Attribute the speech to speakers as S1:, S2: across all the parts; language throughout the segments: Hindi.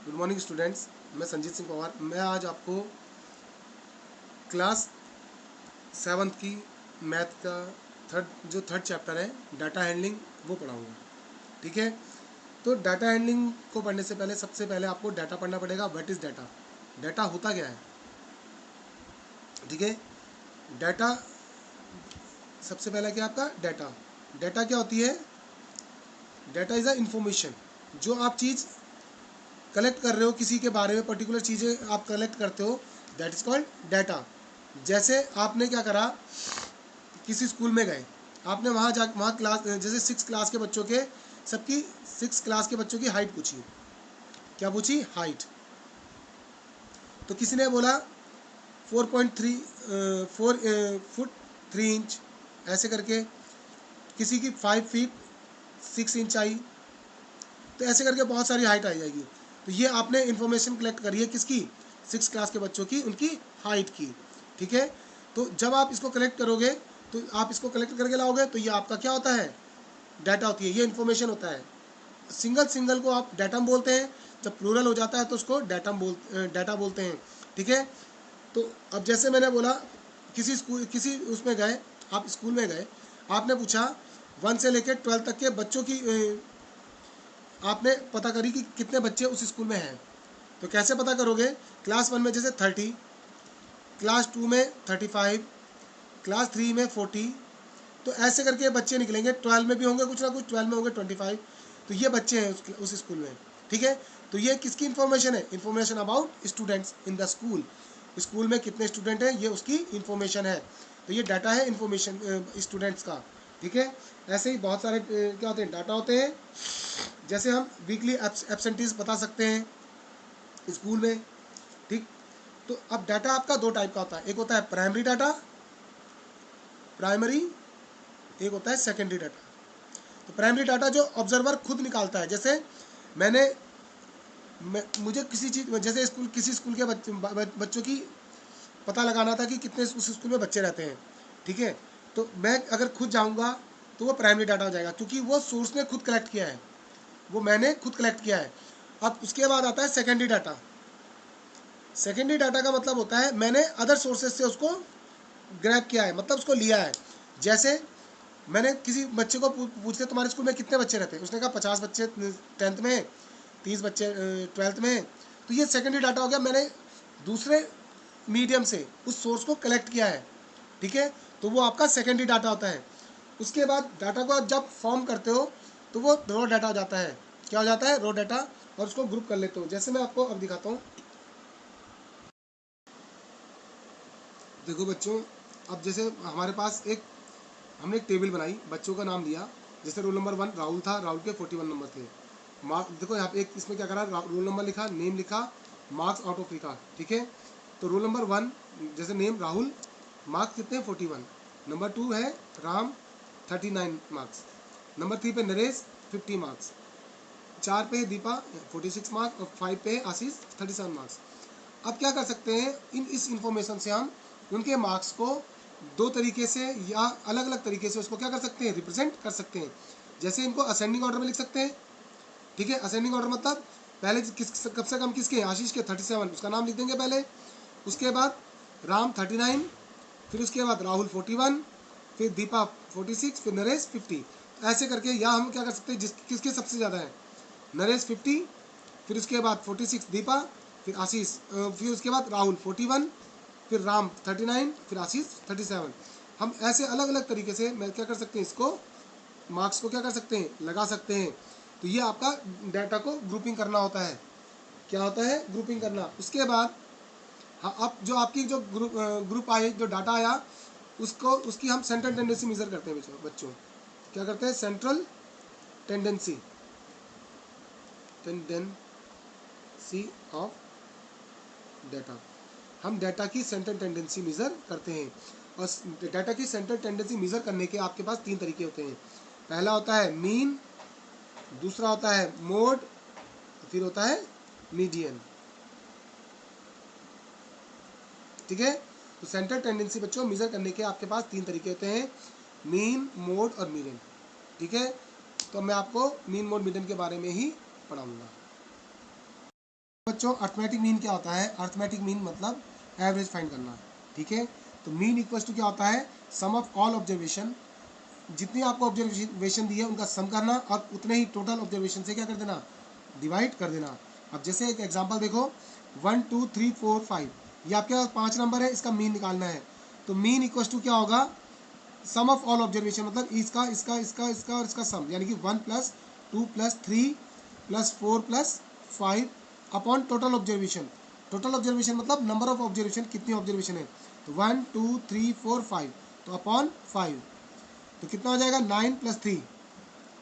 S1: गुड मॉर्निंग स्टूडेंट्स, मैं संजीत सिंह पवार। मैं आज आपको क्लास 7th की मैथ का थर्ड चैप्टर है डाटा हैंडलिंग, वो पढ़ाऊँगा। ठीक है, तो डाटा हैंडलिंग को पढ़ने से पहले सबसे पहले आपको डाटा पढ़ना पड़ेगा। What is data? डाटा होता क्या है? ठीक है, डाटा सबसे पहला क्या आपका डाटा। डाटा क्या होती है? डाटा इज़ अ इंफॉर्मेशन, जो आप चीज़ कलेक्ट कर रहे हो, किसी के बारे में पर्टिकुलर चीज़ें आप कलेक्ट करते हो, दैट इज़ कॉल्ड डाटा। जैसे आपने क्या करा, किसी स्कूल में गए, आपने वहाँ क्लास, जैसे 6 क्लास के बच्चों के, सबकी 6 क्लास के बच्चों की हाइट पूछी। क्या पूछी? हाइट। तो किसी ने बोला 4 फुट 3 इंच, ऐसे करके। किसी की 5 फीट 6 इंच आई। तो ऐसे करके बहुत सारी हाइट आ जाएगी। तो ये आपने इन्फॉर्मेशन कलेक्ट करी है किसकी? 6 क्लास के बच्चों की, उनकी हाइट की। ठीक है, तो जब आप इसको कलेक्ट करोगे, तो आप इसको कलेक्ट करके लाओगे, तो ये आपका क्या होता है? डाटा होती है, ये इन्फॉर्मेशन होता है। सिंगल को आप डाटम बोलते हैं, जब प्लूरल हो जाता है तो उसको डाटा बोलते हैं। ठीक है, तो अब जैसे मैंने बोला, किसी उसमें गए, आप स्कूल में गए, आपने पूछा 1 से लेकर 12 तक के बच्चों की, आपने पता करी कि कितने बच्चे उस स्कूल में हैं। तो कैसे पता करोगे? क्लास 1 में जैसे 30, क्लास 2 में 35, क्लास 3 में 40, तो ऐसे करके बच्चे निकलेंगे। 12 में भी होंगे कुछ ना कुछ, 12 में होंगे 25। तो ये बच्चे हैं उस स्कूल में। ठीक है, तो ये किसकी इन्फॉर्मेशन है? Information about students in the school. School में कितने स्टूडेंट हैं, ये उसकी इन्फॉर्मेशन है। तो ये डाटा है इन्फॉर्मेशन स्टूडेंट्स का। ठीक है, ऐसे ही बहुत सारे क्या होते हैं, डाटा होते हैं। जैसे हम वीकली एब्सेंटीज बता सकते हैं स्कूल में। ठीक, तो अब डाटा आपका 2 टाइप का होता है। एक होता है प्राइमरी डाटा, प्राइमरी, एक होता है सेकेंडरी डाटा। तो प्राइमरी डाटा जो ऑब्जर्वर खुद निकालता है। जैसे मुझे किसी चीज़, जैसे किसी स्कूल के बच्चों की पता लगाना था कि कितने उस स्कूल में बच्चे रहते हैं। ठीक है, तो मैं अगर खुद जाऊंगा तो वो प्राइमरी डाटा हो जाएगा, क्योंकि वो सोर्स ने खुद कलेक्ट किया है, वो मैंने खुद कलेक्ट किया है। अब उसके बाद आता है सेकेंडरी डाटा। सेकेंडरी डाटा का मतलब होता है मैंने अदर सोर्सेज से उसको ग्रैब किया है, मतलब उसको लिया है। जैसे मैंने किसी बच्चे को पूछ लिया तुम्हारे स्कूल में कितने बच्चे रहते हैं, उसने कहा 50 बच्चे 10th में, 30 बच्चे 12th में। तो ये सेकेंडरी डाटा हो गया, मैंने दूसरे मीडियम से उस सोर्स को कलेक्ट किया है। ठीक है, तो वो आपका सेकेंडरी डाटा होता है। उसके बाद डाटा को आप जब फॉर्म करते हो तो वो रो डाटा हो जाता है। क्या हो जाता है? रो डाटा। और उसको ग्रुप कर लेते हो। जैसे मैं आपको अब दिखाता हूँ, देखो बच्चों, अब जैसे हमारे पास हमने एक टेबल बनाई, बच्चों का नाम लिया। जैसे रोल नंबर 1 राहुल था, राहुल के 41 नंबर थे। मार्क देखो यहाँ पे एक इसमें क्या करा, रोल नंबर लिखा, नेम लिखा, मार्क्स आउट ऑफ लिखा। ठीक है, तो रोल नंबर 1 जैसे नेम राहुल, मार्क्स कितने? 41। नंबर 2 है राम, 39 मार्क्स। नंबर 3 पे नरेश, 50 मार्क्स। 4 पे है दीपा, 46 मार्क्स। और 5 पे है आशीष, 37 मार्क्स। अब क्या कर सकते हैं, इस इंफॉर्मेशन से हम उनके मार्क्स को 2 तरीके से या अलग अलग तरीके से उसको क्या कर सकते हैं, रिप्रेजेंट कर सकते हैं। जैसे इनको असेंडिंग ऑर्डर में लिख सकते हैं। ठीक है, असेंडिंग ऑर्डर मतलब पहले कब से कम किसके? आशीष के 37, उसका नाम लिख देंगे पहले। उसके बाद राम 39, फिर उसके बाद राहुल 41, फिर दीपा 46, फिर नरेश 50। ऐसे करके, या हम क्या कर सकते हैं, किसके सबसे ज़्यादा है? नरेश 50, फिर उसके बाद 46 दीपा, फिर आशीष, फिर उसके बाद राहुल 41, फिर राम 39, फिर आशीष 37। हम ऐसे अलग अलग तरीके से मैं क्या कर सकते हैं, इसको मार्क्स को क्या कर सकते हैं, लगा सकते हैं। तो ये आपका डाटा को ग्रुपिंग करना होता है। क्या होता है? ग्रुपिंग करना। उसके बाद हाँ, अब जो आपकी जो ग्रुप आए, जो डाटा आया, उसकी हम सेंट्रल टेंडेंसी मेजर करते हैं बच्चों। क्या करते हैं? Central tendency, tendency of data. हम डाटा की सेंट्रल टेंडेंसी मेज़र करते हैं। और डाटा की सेंट्रल टेंडेंसी मेज़र करने के आपके पास 3 तरीके होते हैं। पहला होता है मीन, दूसरा होता है मोड, फिर होता है मीडियन। ठीक है, तो सेंट्रल टेंडेंसी बच्चों मेज़र करने के आपके पास 3 तरीके होते हैं, मीन, मोड और मीडियन। ठीक है, तो मैं आपको मीन, मोड, मीडियन के बारे में ही पढ़ाऊँगा। बच्चों अर्थमेटिक मीन क्या होता है? अर्थमेटिक मीन मतलब एवरेज फाइंड करना, ठीक है। तो मीन इक्वल टू क्या होता है? सम ऑफ ऑल ऑब्जर्वेशन, जितनी आपको ऑब्जर्वेशन दी है उनका सम करना और उतने ही टोटल ऑब्जर्वेशन से क्या कर देना? डिवाइड कर देना। अब जैसे एक एग्जांपल देखो, 1 2 3 4 5, ये आपके पास 5 नंबर है, इसका मीन निकालना है। तो मीन इक्वल टू क्या होगा? सम ऑफ ऑल ऑब्जर्वेशन, मतलब इसका इसका इसका इसका और इसका सम, यानी कि 1 + 2 + 3 + 4 + 5 upon total observation. Total observation मतलब नंबर ऑफ ऑब्जर्वेशन, कितनी ऑब्जर्वेशन है। तो 1 2 3 4 5, तो अपॉन 5, तो कितना हो जाएगा? 9 + 3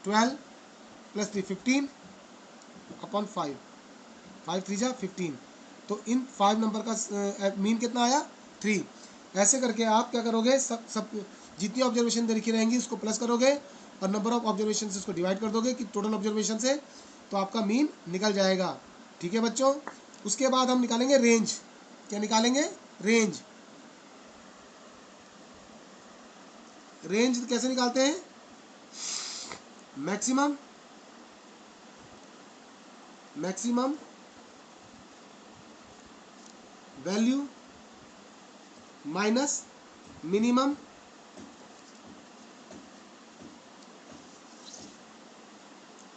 S1: 12 + 3 15 अपॉन 5, 5 3 जा 15। तो इन 5 नंबर का मीन कितना आया? 3। ऐसे करके आप क्या करोगे? सब जितनी ऑब्जर्वेशन लिखी रहेंगी उसको प्लस करोगे और नंबर ऑफ ऑब्जर्वेशन से उसको डिवाइड कर दोगे कि टोटल ऑब्जर्वेशन से, तो आपका मीन निकल जाएगा, ठीक है बच्चों। उसके बाद हम निकालेंगे रेंज। क्या निकालेंगे? रेंज। रेंज कैसे निकालते हैं? Maximum value minus minimum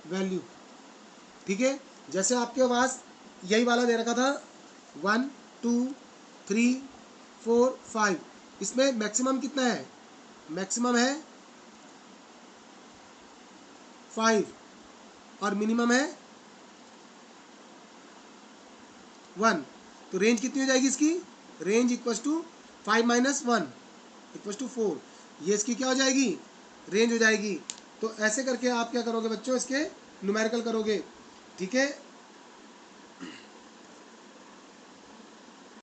S1: value, ठीक है। जैसे आपके पास यही वाला दे रखा था 1 2 3 4 5, इसमें मैक्सिमम कितना है? मैक्सिमम है 5 और मिनिमम है 1। तो रेंज कितनी हो जाएगी इसकी? Range equals to 5 - 1 equals to 4, ये इसकी क्या हो जाएगी? रेंज हो जाएगी। तो ऐसे करके आप क्या करोगे बच्चों? इसके न्यूमेरिकल करोगे, ठीक है।